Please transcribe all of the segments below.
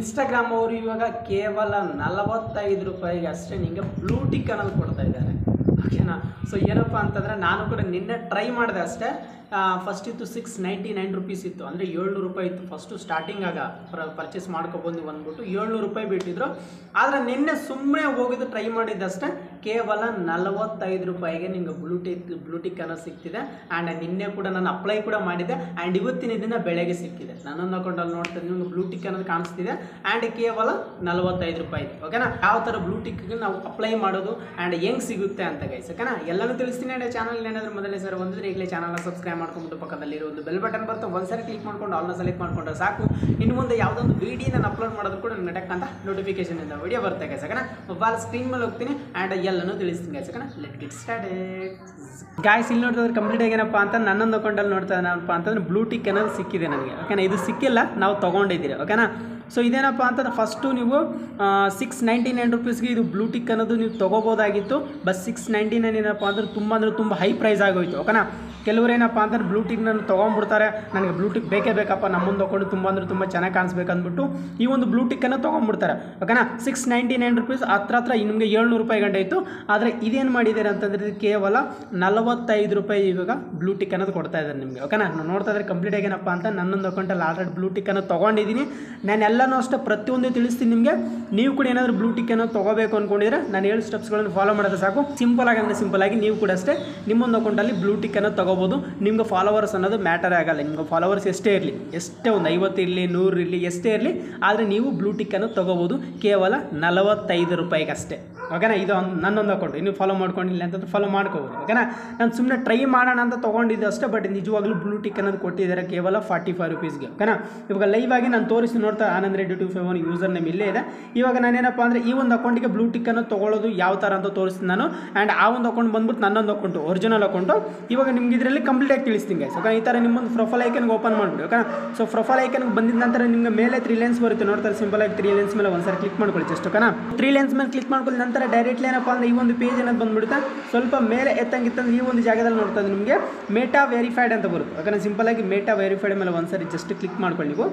Instagram ಅವರು ಇವಾಗ ಕೇವಲ 45 ರೂಪಾಯಿಗೆ ಅಷ್ಟೇ ನಿಮಗೆ ಬ್ಲೂ ಟಿಕ್ ಅನ್ನೋದು ಕೊಡ್ತಾ ಇದ್ದಾರೆ. ಓಕೆನಾ. ಸೊ ಏನಪ್ಪ ಅಂತಂದರೆ ನಾನು ಕೂಡ ನಿನ್ನೆ ಟ್ರೈ ಮಾಡಿದೆ ಅಷ್ಟೇ. ಫಸ್ಟ್ ಇತ್ತು 699 ರುಪೀಸ್ ಇತ್ತು, ಅಂದರೆ 700 ರೂಪಾಯಿ ಇತ್ತು ಫಸ್ಟು ಸ್ಟಾರ್ಟಿಂಗಾಗ ಪರ್ಚೇಸ್ ಮಾಡ್ಕೊಬಂದು ಬಂದ್ಬಿಟ್ಟು 700 ರೂಪಾಯಿ ಬಿಟ್ಟಿದ್ರು. ಆದರೆ ನಿನ್ನೆ ಸುಮ್ಮನೆ ಹೋಗಿದ್ದು ಟ್ರೈ ಮಾಡಿದ್ದಷ್ಟೇ. ಕೇವಲ 45 ರೂಪಾಯಿಗೆ ನಿಮಗೆ ಬ್ಲೂಟಿಕ್ ಅನ್ನೋದು ಸಿಗ್ತಿದೆ. ಆ್ಯಂಡ್ ನಿನ್ನೆ ಕೂಡ ನಾನು ಅಪ್ಲೈ ಕೂಡ ಮಾಡಿದೆ. ಆ್ಯಂಡ್ ಇವತ್ತಿನ ದಿನ ಬೆಳಗ್ಗೆ ಸಿಕ್ಕಿದೆ. ನನ್ನೊಂದು ಅಕೌಂಟಲ್ಲಿ ನೋಡ್ತಾ ನಿಮಗೆ ಬ್ಲೂಟಿಕ್ ಅನ್ನೋದು ಕಾಣಿಸ್ತಿದೆ. ಆ್ಯಂಡ್ ಕೇವಲ 45 ರೂಪಾಯಿ ಇದೆ. ಓಕೆನಾ. ಯಾವ ಥರ ಬ್ಲೂಟಿಕ್ಗೆ ನಾವು ಅಪ್ಲೈ ಮಾಡೋದು ಆ್ಯಂಡ್ ಹೆಂಗೆ ಸಿಗುತ್ತೆ ಅಂತ ಗೈಸ್. ಓಕೆನಾ. ಎಲ್ಲನೂ ತಿಳಿಸ್ತೀನಿ. ಆ್ಯಂಡ್ ಚಾನಲ್ ಏನಾದರೂ ಮೊದಲನೇ ಸರಿ ಬಂದಿದ್ರೆ ಈಗಲೇ ಚಾನಲ್ನ ಸಬ್ಸ್ಕ್ರೈಬ್ ಮಾಡ್ಕೊಂಡ್ಬಿಟ್ಟು ಪಕ್ಕದಲ್ಲಿರೋ ಒಂದು ಬೆಲ್ ಬಟನ್ ಬರುತ್ತೆ, ಒಂದ್ಸರಿ ಕ್ಲಿಕ್ ಮಾಡ್ಕೊಂಡು ಆಲ್ನ ಸೆಲೆಕ್ಟ್ ಮಾಡ್ಕೊಂಡ್ರೆ ಸಾಕು. ಇನ್ನು ಮುಂದೆ ಯಾವುದೊಂದು ವಿಡಿಯೋ ನಾನು ಅಪ್ಲೋಡ್ ಮಾಡೋದು ಕೂಡ ನೆಟಕ್ ಅಂತ ನೋಟಿಫಿಕೇಶನ್ ಇಂದ ವಿಡಿಯೋ ಬರುತ್ತೆ ಗೈಸ್. ಓಕೆನಾ. ಮೊಬೈಲ್ ಸ್ಕ್ರೀನ್ ಮೇಲೆ ಹೋಗ್ತೀನಿ ಆ್ಯಂಡ್ ಎಲ್ಲನೂ ತಿಳಿಸ್ತೀನಿ ಗೈಸ್. ಓಕೆನಾ. Let get started. ಗಾಯ್ಸ್ ಇಲ್ಲಿ ನೋಡಿದ್ರೆ ಕಂಪ್ಲೀಟ್ ಏನಪ್ಪ ಅಂತ ನನ್ನೊಂದು ಅಕೌಂಟಲ್ಲಿ ನೋಡ್ತಾ ಏನಪ್ಪ ಅಂತಂದ್ರೆ ಬ್ಲೂಟಿಕ್ ಅನ್ನೋದು ಸಿಕ್ಕಿದೆ ನನಗೆ. ಓಕೆನಾ. ಇದು ಸಿಕ್ಕಿಲ್ಲ, ನಾವು ತೊಗೊಂಡಿದ್ದೀರಿ. ಓಕೆನಾ. ಸೊ ಇದೇನಪ್ಪ ಅಂತಂದ್ರೆ ಫಸ್ಟು ನೀವು 699 ರುಪೀಸ್ಗೆ ಇದು ಬ್ಲೂಟಿಕ್ ಅನ್ನೋದು ನೀವು ತೊಗೋಬೋದಾಗಿತ್ತು. ಬಟ್ 699 ಏನಪ್ಪ ಅಂದ್ರೆ ತುಂಬ ಹೈ ಪ್ರೈಸ್ ಆಗೋಯ್ತು. ಓಕೆನಾ. ಕೆಲವರು ಏನಪ್ಪ ಅಂತಂದ್ರೆ ಬ್ಲೂಟಿಕ್ನ ತೊಗೊಂಡ್ಬಿಡ್ತಾರೆ. ನನಗೆ ಬ್ಲೂಟಿಕ್ ಬೇಕೇ ಬೇಕಪ್ಪ, ನಮ್ಮನ್ನು ತೊಗೊಂಡು ತುಂಬ ಚೆನ್ನಾಗಿ ಕಾಣಿಸ್ಬೇಕು ಅಂದ್ಬಿಟ್ಟು ಈ ಒಂದು ಬ್ಲೂಟಿಕ್ಕನ್ನು ತೊಗೊಂಡ್ಬಿಡ್ತಾರೆ. ಓಕೆನಾ. 699 ರುಪೀಸ್ ಹತ್ರ ನಿಮಗೆ 700 ರೂಪಾಯಿ ಗಂಟೆ ಇತ್ತು. ಆದರೆ ಇದೇನು ಮಾಡಿದ್ದಾರೆ ಅಂತಂದರೆ ಕೇವಲ 45 ರೂಪಾಯಿ ಇವಾಗ ಬ್ಲೂಟಿಕ್ ಅನ್ನೋದು ಕೊಡ್ತಾ ಇದ್ದಾರೆ ನಿಮಗೆ. ಓಕೆನಾ. ನಾನು ನೋಡ್ತಾ ಇದ್ರೆ ಕಂಪ್ಲೀಟಾಗಿ ಏನಪ್ಪ ಅಂತ ನನ್ನೊಂದು ಅಕೌಂಟಲ್ಲಿ ಆಲ್ರೆಡಿ ಬ್ಲೂಟಿಕ್ಕನ್ನು ತೊಗೊಂಡಿದ್ದೀನಿ. ನಾನು ಎಲ್ಲನೂ ಅಷ್ಟೇ ಪ್ರತಿಯೊಂದು ತಿಳಿಸ್ತೀನಿ ನಿಮಗೆ. ನೀವು ಕೂಡ ಏನಾದರೂ ಬ್ಲೂಟಿಕ್ಕನ್ನು ತೊಗೋಬೇಕು ಅಂದ್ಕೊಂಡಿದ್ರೆ ನಾನು ಹೇಳೋ ಸ್ಟೆಪ್ಸ್ಗಳನ್ನು ಫಾಲೋ ಮಾಡೋದು ಸಾಕು. ಸಿಂಪಲ್ ಆಗಿ ನೀವು ಕೂಡ ಅಷ್ಟೇ ನಿಮ್ಮೊಂದು ಅಕೌಂಟಲ್ಲಿ ಬ್ಲೂಟಿಕ್ಕನ್ನು ತೊಗೋಬೋದು. ನಿಮ್ಗೆ ಫಾಲೋವರ್ಸ್ ಅನ್ನೋದು ಮ್ಯಾಟರ್ ಆಗಲ್ಲ. ನಿಮ್ಗೆ ಫಾಲೋವರ್ಸ್ ಎಷ್ಟೇ ಇರಲಿ, ಒಂದು 50 ಇರಲಿ 100 ಇರಲಿ ಎಷ್ಟೇ ಇರಲಿ, ಆದರೆ ನೀವು ಬ್ಲೂಟಿಕ್ಕನ್ನು ತೊಗೋಬೋದು ಕೇವಲ 45 ರೂಪಾಯಿಗೆ ಅಷ್ಟೇ. ಓಕೆನಾ. ಇದು ನನ್ನೊಂದು ಅಕೌಂಟ್. ನೀವು ಫಾಲೋ ಮಾಡ್ಕೊಂಡಿಲ್ಲ ಅಂತಂದ್ರೆ ಫಾಲೋ ಮಾಡ್ಕೋಬೋದು. ಓಕೆನಾ. ನಾನು ಸುಮ್ಮನೆ ಟ್ರೈ ಮಾಡೋಣ ಅಂತ ತೊಗೊಂಡಿದ್ದೆ ಅಷ್ಟೇ. ಬಟ್ ನಿಜವಾಗ್ಲೂ ಬ್ಲೂಟಿಕ್ ಅನ್ನೋದು ಕೊಟ್ಟಿದ್ದಾರೆ ಕೇವಲ 45 ರುಪೀಸ್ಗೆ. ಓಕೆನಾ. ಇವಾಗ ಲೈವ್ ಆಗಿ ನಾನು ತೋರಿಸಿ ನೋಡ್ತಾ ಆನಂದ್ ರೆಡ್ಡಿ 251 ಯೂಸರ್ ನೇಮ್ ಇಲ್ಲೇ ಇದೆ. ಇವಾಗ ನಾನೇನಪ್ಪ ಅಂದರೆ ಈ ಒಂದು ಅಕೌಂಟಿಗೆ ಬ್ಲೂಟಿಕ್ ಅನ್ನು ತೊಗೊಳ್ಳೋದು ಯಾವ ಥರ ಅಂತ ತೋರಿಸ್ತೀನಿ ನಾನು. ಆ್ಯಂಡ್ ಆ ಒಂದು ಅಕೌಂಟ್ ಬಂದ್ಬಿಟ್ಟು ನನ್ನೊಂದು ಅಕೌಂಟು, ಒರಿಜಿನಲ್ ಅಕೌಂಟು. ಇವಾಗ ನಿಮ್ಗೆ ಇದರಲ್ಲಿ ಕಂಪ್ಲೀಟಾಗಿ ತಿಳಿಸ್ತೀನಿ ಗೈಸ್. ಓಕೆ. ಈ ಥರ ನಿಮ್ಮೊಂದು ಪ್ರೊಫೈಲ್ ಐಕನ್ಗೆ ಓಪನ್ ಮಾಡಿಬಿಡಿ. ಓಕೆ. ಸೊ ಪ್ರೊಫೈಲ್ ಐಕನ್ಗೆ ಬಂದಿದ ನಂತರ ನಿಮಗೆ ಮೇಲೆ 3 ಲೈನ್ಸ್ ಬರುತ್ತೆ ನೋಡ್ತಾರೆ. ಸಿಂಪಲಾಗಿ 3 ಲೈನ್ಸ್ ಮೇಲೆ ಒಂದ್ಸರಿ ಕ್ಲಿಕ್ ಮಾಡ್ಕೊಳ್ಳಿ ಜಸ್ಟ್. ಓಕೆನಾ. 3 ಲೈನ್ಸ್ ಮೇಲೆ ಕ್ಲಿಕ್ ಮಾಡ್ಕೊಳ್ಳಿ ನಂತರ ಡೈರೆಕ್ಟ್ಲಿ ಏನಪ್ಪ ಅಂದರೆ ಈ ಒಂದು ಪೇಜ್ ಅನ್ನೋದು ಬಂದ್ಬಿಡುತ್ತೆ. ಸ್ವಲ್ಪ ಮೇಲೆ ಎತ್ತಂಗಿತ್ತಂದ್ರೆ ಈ ಒಂದು ಜಾಗದಲ್ಲಿ ನೋಡ್ತಾ ಇದ್ರೆ ನಿಮಗೆ ಮೇಟಾ ವೆರಿಫೈಡ್ ಅಂತ ಬರುತ್ತೆ. ಓಕೆನಾ. ಸಿಂಪಲಾಗಿ ಮೇಟಾ ವೆರಿಫೈಡ್ ಮೇಲೆ ಒಂದ್ಸರಿ ಜಸ್ಟ್ ಕ್ಲಿಕ್ ಮಾಡ್ಕೊಳ್ಳಿ ನೀವು.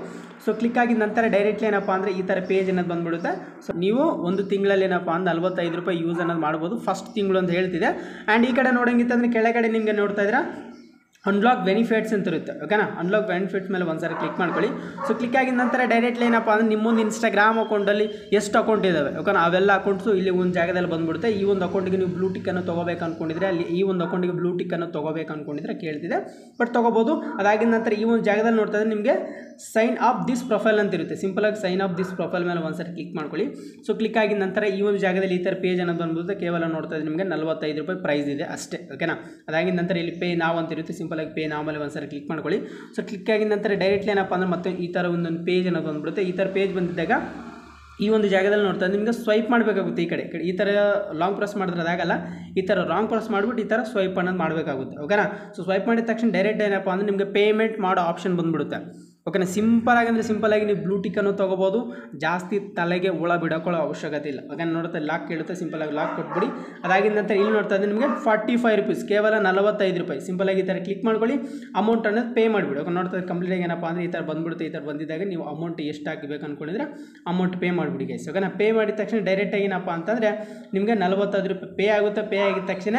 ಸೊ ಕ್ಲಿಕ್ ಆಗಿದ ನಂತರ ಡೈರೆಕ್ಟ್ಲಿ ಏನಪ್ಪ ಅಂದರೆ ಈ ಥರ ಪೇಜ್ ಅನ್ನೋದು ಬಂದ್ಬಿಡುತ್ತೆ. ಸೊ ನೀವು ಒಂದು ತಿಂಗಳಲ್ಲಿ ಏನಪ್ಪ ಅಂದ್ರೆ 45 ರೂಪಾಯಿ ಯೂಸ್ ಅನ್ನೋದು ಮಾಡ್ಬೋದು. ಫಸ್ಟ್ ತಿಂಗಳು ಅಂತ ಹೇಳ್ತಿದೆ. ಆ್ಯಂಡ್ ಈ ಕಡೆ ನೋಡೋಂಗಿತ್ತಂದ್ರೆ ಕೆಳಗಡೆ ನಿಮಗೆ ನೋಡ್ತಾ ಇದ್ದೀರಾ ಅನ್ಲಾಕ್ ಬೆನಿಫಿಟ್ಸ್ ಅಂತ ಇರುತ್ತೆ. ಓಕೆನಾ. ಅನ್ಲಾಕ್ ಬೆನಿಫಿಟ್ಸ್ ಮೇಲೆ ಒಂದ್ಸರಿ ಕ್ಲಿಕ್ ಮಾಡ್ಕೊಳ್ಳಿ. ಸೊ ಕ್ಲಿಕ್ ಆಗಿದ ನಂತರ ಡೈರೆಕ್ಟ್ಲಿ ಏನಪ್ಪ ಅಂದರೆ ನಿಮ್ಮೊಂದು ಇನ್ಸ್ಟಾಗ್ರಾಮ್ ಅಕೌಂಟಲ್ಲಿ ಎಷ್ಟು ಅಕೌಂಟ್ ಇದ್ದಾವೆ. ಓಕೆನಾ. ಅವೆಲ್ಲ ಅಕೌಂಟ್ಸು ಇಲ್ಲಿ ಒಂದು ಜಾಗದಲ್ಲಿ ಬಂದ್ಬಿಡುತ್ತೆ. ಈ ಒಂದು ಅಕೌಂಟಿಗೆ ನೀವು ಬ್ಲೂಟಿಕ್ಕನ್ನು ತೊಗೋಬೇಕು ಅಂದ್ಕೊಂಡಿದ್ರೆ ಅಲ್ಲಿ ಈ ಒಂದು ಅಕೌಂಟಿಗೆ ಬ್ಲೂಟಿಕ್ಕನ್ನು ತೊಗೋಬೇಕು ಅಂದ್ಕೊಂಡಿದ್ರೆ ಕೇಳ್ತಿದೆ. ಬಟ್ ತೊಗೋಬೋದು. ಅದಾಗಿದ ನಂತರ ಈ ಒಂದು ಜಾಗದಲ್ಲಿ ನೋಡ್ತಾ ಇದ್ರೆ ನಿಮಗೆ ಸೈನ್ ಅಪ್ ದಿಸ್ ಪ್ರೊಫೈಲ್ ಅಂತ ಇರುತ್ತೆ. ಸಿಂಪಲಾಗಿ ಸೈನ್ ಅಪ್ ದಿಸ್ ಪ್ರೊಫೈಲ್ ಮೇಲೆ ಒಂದ್ಸರಿ ಕ್ಲಿಕ್ ಮಾಡ್ಕೊಳ್ಳಿ. ಸೊ ಕ್ಲಿಕ್ ಆಗಿದ ನಂತರ ಈ ಒಂದು ಜಾಗದಲ್ಲಿ ಈ ಥರ ಪೇಜ್ ಅನ್ನೋದು ಬಂದ್ಬಿಡುತ್ತೆ. ಕೇವಲ ನೋಡ್ತಾ ಇದ್ರೆ ನಿಮಗೆ 45 ರೂಪಾಯಿ ಪ್ರೈಸ್ ಇದೆ ಅಷ್ಟೇ. ಓಕೆನಾ. ಅದಾಗಿದ ನಂತರ ಇಲ್ಲಿ ಪೇ ನಾವು ಅಂತ ಇರುತ್ತೆ. ಸಿಂಪಲಾಗಿ ಪೇ ನಾವು ಮೇಲೆ ಒಂದ್ಸರಿ ಕ್ಲಿಕ್ ಮಾಡ್ಕೊಳ್ಳಿ. ಸೊ ಕ್ಲಿಕ್ ಆಗಿದ ನಂತರ ಡೈರೆಕ್ಟ್ಲಿ ಏನಪ್ಪ ಅಂದ್ರೆ ಮತ್ತೆ ಈ ಥರ ಒಂದೊಂದು ಪೇಜ್ ಅನ್ನೋದು ಬಂದ್ಬಿಡುತ್ತೆ. ಈ ಥರ ಪೇಜ್ ಬಂದಿದ್ದಾಗ ಈ ಒಂದು ಜಾಗದಲ್ಲಿ ನೋಡ್ತಾ ನಿಮಗೆ ಸ್ವೈಪ್ ಮಾಡಬೇಕಾಗುತ್ತೆ. ಈ ಕಡೆ ಈ ಥರ ಲಾಂಗ್ ಪ್ರೆಸ್ ಮಾಡಿದ್ರೆ ಅದಾಗಲ್ಲ. ಈ ಥರ ರಾಂಗ್ ಪ್ರೆಸ್ ಮಾಡಿಬಿಟ್ಟು ಈ ಥರ ಸ್ವೈಪ್ ಅನ್ನೋದು ಮಾಡಬೇಕಾಗುತ್ತೆ. ಓಕೆನಾ. ಸೊ ಸ್ವೈಪ್ ಮಾಡಿದ ತಕ್ಷಣ ಡೈರೆಕ್ಟ್ ಏನಪ್ಪ ಅಂದರೆ ನಿಮಗೆ ಪೇಮೆಂಟ್ ಮಾಡೋ ಆಪ್ಷನ್ ಬಂದ್ಬಿಡುತ್ತೆ. ಓಕೆನಾ. ಸಿಂಪಲಾಗಿ ನೀವು ಬ್ಲೂಟಿಕ್ಕನ್ನು ತೊಗೋಬೋದು. ಜಾಸ್ತಿ ತಲೆಗೆ ಹುಳ ಬಿಡೋಕೊಳ್ಳೋ ಅವಶ್ಯಕತೆ ಇಲ್ಲ. ಓಕೆನಾ. ನೋಡುತ್ತೆ ಲಾಕ್ ಕೇಳುತ್ತೆ. ಸಿಂಪಲಾಗಿ ಲಾಕ್ ಕೊಟ್ಬಿಡಿ. ಅದಾಗಿದ ನಂತರ ಇಲ್ಲಿ ನೋಡ್ತಾ ಇದ್ದರೆ ನಿಮಗೆ 45 ರುಪೀಸ್ ಕೇವಲ 45 ರೂಪಾಯಿ. ಸಿಂಪಲಾಗಿ ಈ ಥರ ಕ್ಲಿಕ್ ಮಾಡ್ಕೊಳ್ಳಿ. ಅಮೌಂಟ್ ಅನ್ನೋದು ಪೇ ಮಾಡಿಬಿಡಿ. ಓಕೆ. ನೋಡ್ತಾ ಕಂಪ್ಲೀಟಾಗಿ ಏನಪ್ಪ ಅಂದರೆ ಈ ಥರ ಬಂದ್ಬಿಡುತ್ತೆ. ಈ ಥರ ಬಂದಿದ್ದಾಗ ನೀವು ಅಮೌಂಟ್ ಎಷ್ಟು ಹಾಕಬೇಕು ಅಂದ್ಕೊಂಡಿದ್ರೆ ಅಮೌಂಟ್ ಪೇ ಮಾಡಿಬಿಡಿ ಗೈಸ್. ಓಕೆನಾ. ಪೇ ಮಾಡಿದ ತಕ್ಷಣ ಡೈರೆಕ್ಟಾಗಿ ಏನಪ್ಪ ಅಂತಂದರೆ ನಿಮಗೆ 45 ರೂಪಾಯಿ ಪೇ ಆಗುತ್ತೆ. ಪೇ ಆಗಿದ ತಕ್ಷಣ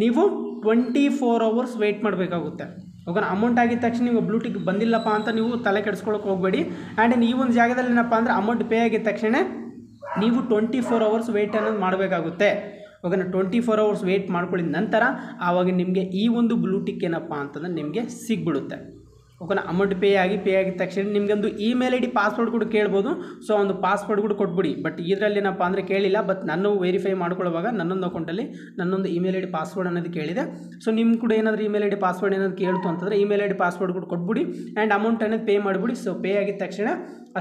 ನೀವು 24 ಅವರ್ಸ್ ವೆಯ್ಟ್ ಮಾಡಬೇಕಾಗುತ್ತೆ. ಓಕೆನಾ. ಅಮೌಂಟ್ ಆಗಿದ ತಕ್ಷಣ ನೀವು ಬ್ಲೂಟಿಕ್ ಬಂದಿಲ್ಲಪ್ಪ ಅಂತ ನೀವು ತಲೆ ಕೆಡಿಸ್ಕೊಳ್ಳೋಕೆ ಹೋಗಬೇಡಿ. ಆ್ಯಂಡ್ ಈ ಒಂದು ಜಾಗದಲ್ಲಿ ಏನಪ್ಪ ಅಂದರೆ ಅಮೌಂಟ್ ಪೇ ಆಗಿದ ತಕ್ಷಣ ನೀವು 24 ಅವರ್ಸ್ ವೆಯ್ಟ್ ಅನ್ನೋದು ಮಾಡಬೇಕಾಗುತ್ತೆ. ಓಕೆನಾ. 24 ಅವರ್ಸ್ ವೆಯ್ಟ್ ಮಾಡ್ಕೊಳ್ಳಿದ ನಂತರ ಆವಾಗ ನಿಮಗೆ ಈ ಒಂದು ಬ್ಲೂಟಿಕ್ ಏನಪ್ಪ ಅಂತಂದರೆ ನಿಮಗೆ ಸಿಗ್ಬಿಡುತ್ತೆ. ಓಕೆನಾ. ಅಮೌಂಟ್ ಪೇ ಆಗಿದ ತಕ್ಷಣ ನಿಮಗೊಂದು ಇಮೇಲ್ ID ಪಾಸ್ವರ್ಡ್ ಕೂಡ ಕೇಳ್ಬೋದು. ಸೊ ಒಂದು ಪಾಸ್ವರ್ಡ್ ಕೂಡ ಕೊಟ್ಬಿಡಿ. ಬಟ್ ಇದರಲ್ಲಿ ಏನಪ್ಪ ಅಂದರೆ ಕೇಳಿಲ್ಲ. ಬಟ್ ನಾನು ವೆರಿಫೈ ಮಾಡ್ಕೊಳ್ಳುವಾಗ ನನ್ನೊಂದು ಅಕೌಂಟಲ್ಲಿ ನನ್ನೊಂದು ಇಮೇಲ್ ID ಪಾಸ್ವರ್ಡ್ ಅನ್ನೋದು ಕೇಳಿದೆ. ಸೊ ನಿಮ್ಮ ಕೂಡ ಏನಾದರೂ ಇಮೇಲ್ ID ಪಾಸ್ವರ್ಡ್ ಏನಾದ್ರು ಕೇಳ್ತು ಅಂತಂದರೆ ಇಮೇಲ್ ID ಪಾಸ್ವರ್ಡ್ ಕೂಡ ಕೊಟ್ಬಿಡಿ. ಆ್ಯಂಡ್ ಅಮೌಂಟ್ ಅನ್ನೋದು ಪೇ ಮಾಡಿಬಿಡಿ. ಸೊ ಪೇ ಆಗಿದ ತಕ್ಷಣ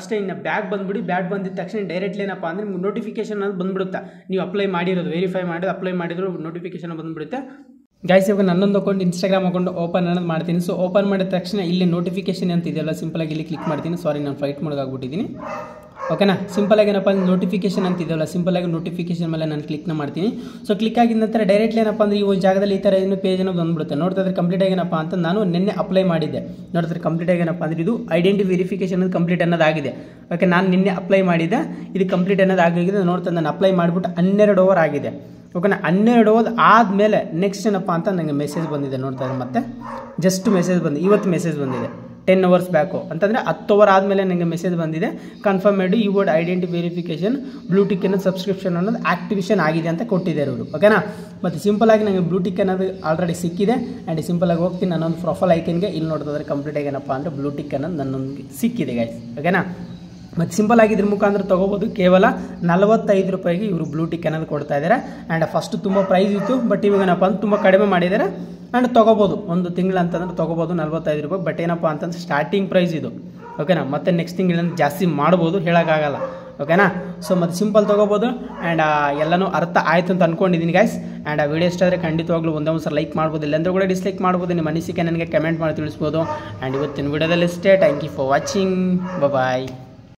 ಅಷ್ಟೇ ಇನ್ನು ಬ್ಯಾಗ್ ಬಂದುಬಿಡಿ. ಬ್ಯಾಗ್ ಬಂದಿದ್ದ ತಕ್ಷಣ ಡೈರೆಕ್ಟ್ಲಿ ಏನಪ್ಪ ಅಂದರೆ ನಿಮ್ಗೆ ನೋಟಿಫಿಕೇಶನ್ ಅನ್ನೋದು ಬಂದುಬಿಡುತ್ತೆ. ನೀವು ಅಪ್ಲೈ ಮಾಡಿರೋದು ವೆರಿಫೈ ಮಾಡಿದ್ದು ಅಪ್ಲೈ ಮಾಡಿದ್ರು ನೋಟಿಫಿಕೇಶನ್ ಬಂದುಬಿಡುತ್ತೆ. ಗೈಸ್ ಇವಾಗ ನನ್ನೊಂದು ಅಕೌಂಟ್ ಇನ್ಸ್ಟಾಗ್ರಾಮ್ ಅಕೌಂಟ್ ಓಪನ್ ಅನ್ನೋದು ಮಾಡ್ತೀನಿ. ಸೊ ಓಪನ್ ಮಾಡಿದ ತಕ್ಷಣ ಇಲ್ಲಿ ನೋಟಿಫಿಕೇಶನ್ ಅಂತ ಇದೆಯಲ್ಲ ಸಿಂಪಲಾಗಿ ಇಲ್ಲಿ ಕ್ಲಿಕ್ ಮಾಡ್ತೀನಿ. ಸಾರಿ ನಾನು ಫ್ಲೈಟ್ ಮೋಡ್ಗೆ ಆಗ್ಬಿಟ್ಟಿದ್ದೀನಿ. ಓಕೆನಾ. ಸಿಂಪಲಾಗಿ ಏನಪ್ಪ ಅಂದ್ರೆ ನೋಟಿಫಿಕೇಶನ್ ಅಂತಿದ್ದಾವಲ್ಲ, ಸಿಂಪಲಾಗಿ ನೋಟಿಫಿಕೇಶನ್ ಮೇಲೆ ನಾನು ಕ್ಲಿಕ್ನ ಮಾಡ್ತೀನಿ. ಸೊ ಕ್ಲಿಕ್ ಆಗಿದ ನಂತರ ಡೈರೆಕ್ಟ್ಲಿ ಏನಪ್ಪ ಅಂದರೆ ಈ ಒಂದು ಜಾಗದಲ್ಲಿ ಈ ಥರ ಏನು ಪೇಜನ್ನು ಬಂದ್ಬಿಡುತ್ತೆ. ನೋಡ್ತಾ ಕಂಪ್ಲೀಟ್ ಆಗೇನಪ್ಪ ಅಂತ ನಾನು ನಿನ್ನೆ ಅಪ್ಲೈ ಮಾಡಿದ್ದೆ. ನೋಡ್ತಾರೆ ಕಂಪ್ಲೀಟ್ ಆಗೇನಪ್ಪ ಅಂದರೆ ಇದು ಐಡೆಂಟಿ ವೆರಿಫಿಕೇಶನ್ ಕಂಪ್ಲೀಟ್ ಅನ್ನೋದಾಗಿದೆ. ಓಕೆ, ನಾನು ನಿನ್ನೆ ಅಪ್ಲೈ ಮಾಡಿದ್ದೆ, ಇದು ಕಂಪ್ಲೀಟ್ ಅನ್ನೋದಾಗಿದೆ. ನೋಡ್ತಾ ನಾನು ಅಪ್ಲೈ ಮಾಡಿಬಿಟ್ಟು 12 ಅವರ್ ಆಗಿದೆ. ಓಕೆನಾ, 12 ಅವರ್ ಆದಮೇಲೆ ನೆಕ್ಸ್ಟ್ ಏನಪ್ಪ ಅಂತ ನನಗೆ ಮೆಸೇಜ್ ಬಂದಿದೆ. ನೋಡ್ತಾ ಇದ್ದಾರೆ ಮತ್ತೆ ಜಸ್ಟ್ ಮೆಸೇಜ್ ಬಂದಿದೆ, ಇವತ್ತು ಮೆಸೇಜ್ ಬಂದಿದೆ 10 ಅವರ್ಸ್ ಬ್ಯಾಕು ಅಂತಂದರೆ 10 ಅವರ್ ಆದಮೇಲೆ ನನಗೆ ಮೆಸೇಜ್ ಬಂದಿದೆ. ಕನ್ಫರ್ಮ್ ಮಾಡಿ ಈ ವರ್ಡ್ ಐಡೆಂಟಿ ವೆರಿಫಿಕೇಷನ್ ಬ್ಲೂಟಿಕ್ ಅನ್ನೋದು ಸಬ್ಸ್ಕ್ರಿಪ್ಷನ್ ಅನ್ನೋದು ಆಕ್ಟಿವೇಷನ್ ಆಗಿದೆ ಅಂತ ಕೊಟ್ಟಿದ್ದಾರೆ ಇವರು. ಓಕೆನಾ, ಮತ್ತು ಸಿಂಪಲಾಗಿ ನನಗೆ ಬ್ಲೂಟಿಕ್ ಅನ್ನೋದು ಆಲ್ರೆಡಿ ಸಿಕ್ಕಿದೆ. ಆ್ಯಂಡ್ ಸಿಂಪಲಾಗಿ ಹೋಗ್ತೀನಿ ನನ್ನೊಂದು ಪ್ರೊಫೈಲ್ ಐಕನ್ಗೆ, ಇಲ್ಲಿ ನೋಡ್ತಿದ್ರೆ ಕಂಪ್ಲೀಟಾಗಿ ಏನಪ್ಪ ಅಂದರೆ ಬ್ಲೂಟಿಕ್ ಅನ್ನೋದು ನನ್ನೊಂದಿಗೆ ಸಿಕ್ಕಿದೆ ಗೈಸ್. ಓಕೆನಾ, ಮತ್ತು ಸಿಂಪಲ್ ಆಗಿ ಇದ್ರ ಮುಖಾಂತರ ತೊಗೋಬೋದು. ಕೇವಲ 45 ರೂಪಾಯಿಗೆ ಇವರು ಬ್ಲೂಟಿಕ್ ಅನ್ನೋದು ಕೊಡ್ತಾ ಇದ್ದಾರೆ. ಆ್ಯಂಡ್ ಫಸ್ಟ್ ತುಂಬ ಪ್ರೈಸ್ ಇತ್ತು, ಬಟ್ ಇವಾಗ ಏನಪ್ಪ ಅಂದ್ರೆ ತುಂಬ ಕಡಿಮೆ ಮಾಡಿದ್ದಾರೆ. ಆ್ಯಂಡ್ ತೊಗೋಬೋದು, ಒಂದು ತಿಂಗಳು ಅಂತಂದ್ರೆ ತೊಗೋಬೋದು 45 ರೂಪಾಯಿ. ಬಟ್ ಏನಪ್ಪ ಅಂತಂದ್ರೆ ಸ್ಟಾರ್ಟಿಂಗ್ ಪ್ರೈಸ್ ಇದು. ಓಕೆನಾ, ಮತ್ತು ನೆಕ್ಸ್ಟ್ ತಿಂಗಳಿಂದ ಜಾಸ್ತಿ ಮಾಡ್ಬೋದು, ಹೇಳೋಕ್ಕಾಗಲ್ಲ. ಓಕೆನಾ, ಸೊ ಮತ್ತು ಸಿಂಪಲ್ ತೊಗೋಬೋದು. ಆ್ಯಂಡ್ ಎಲ್ಲನೂ ಅರ್ಥ ಆಯಿತು ಅಂತ ಅಂದ್ಕೊಂಡಿದ್ದೀನಿ ಗೈಸ್. ಆ್ಯಂಡ್ ಆ ವಿಡಿಯೋ ಇಷ್ಟ ಆದರೆ ಖಂಡಿತವಾಗ್ಲೂ ಒಂದೇ ಒಂದು ಸಲ ಲೈಕ್ ಮಾಡ್ಬೋದು, ಇಲ್ಲಾಂದ್ರೆ ಕೂಡ ಡಿಸ್ಲೈಕ್ ಮಾಡ್ಬೋದು. ನಿಮ್ಮ ಅನಿಸಿಕೆ ನನಗೆ ಕಮೆಂಟ್ ಮಾಡಿ ತಿಳಿಸ್ಬೋದು. ಆ್ಯಂಡ್ ಇವತ್ತಿನ ವಿಡಿಯೋದಲ್ಲಿ ಇಷ್ಟೇ. Thank you for watching. Bye.